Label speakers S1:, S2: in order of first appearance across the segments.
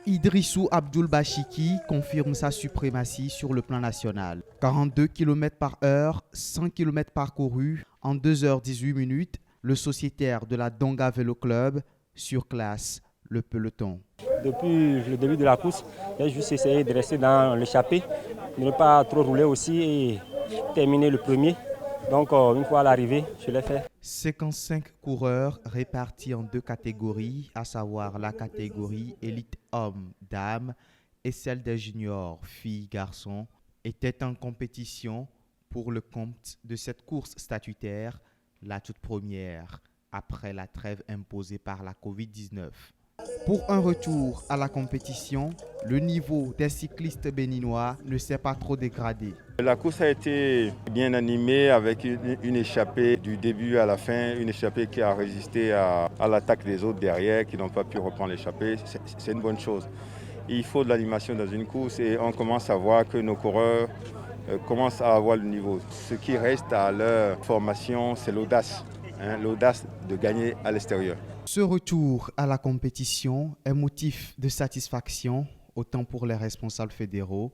S1: Idrissou Abdoul Bachiki confirme sa suprématie sur le plan national. 42 km/h, 100 km parcourus en 2h18, le sociétaire de la Donga Vélo Club surclasse le peloton.
S2: Depuis le début de la course, j'ai juste essayé de rester dans l'échappée, de ne pas trop rouler aussi et terminer le premier. Donc une fois à l'arrivée, je l'ai fait.
S1: 55 coureurs répartis en deux catégories, à savoir la catégorie élite hommes-dames et celle des juniors filles-garçons, étaient en compétition pour le compte de cette course statutaire, la toute première après la trêve imposée par la Covid-19. Pour un retour à la compétition, le niveau des cyclistes béninois ne s'est pas trop dégradé.
S3: La course a été bien animée avec une échappée du début à la fin, une échappée qui a résisté à l'attaque des autres derrière, qui n'ont pas pu reprendre l'échappée. C'est une bonne chose. Il faut de l'animation dans une course et on commence à voir que nos coureurs commencent à avoir le niveau. Ce qui reste à leur formation, c'est l'audace. L'audace de gagner à l'extérieur.
S1: Ce retour à la compétition est motif de satisfaction autant pour les responsables fédéraux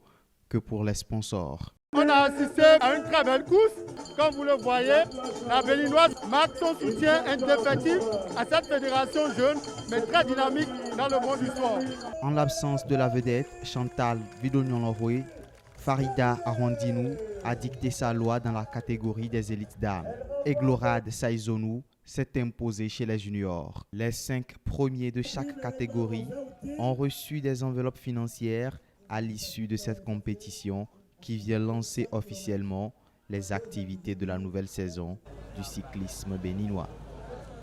S1: que pour les sponsors.
S4: On a assisté à une très belle course. Comme vous le voyez, la Béninoise marque son soutien indéfectible à cette fédération jeune, mais très dynamique dans le monde du sport.
S1: En l'absence de la vedette Chantal Vidognon-Leroy, Farida Arwandinou a dicté sa loi dans la catégorie des élites dames. Eglorade Saizonou s'est imposé chez les juniors. Les 5 premiers de chaque catégorie ont reçu des enveloppes financières à l'issue de cette compétition qui vient lancer officiellement les activités de la nouvelle saison du cyclisme béninois.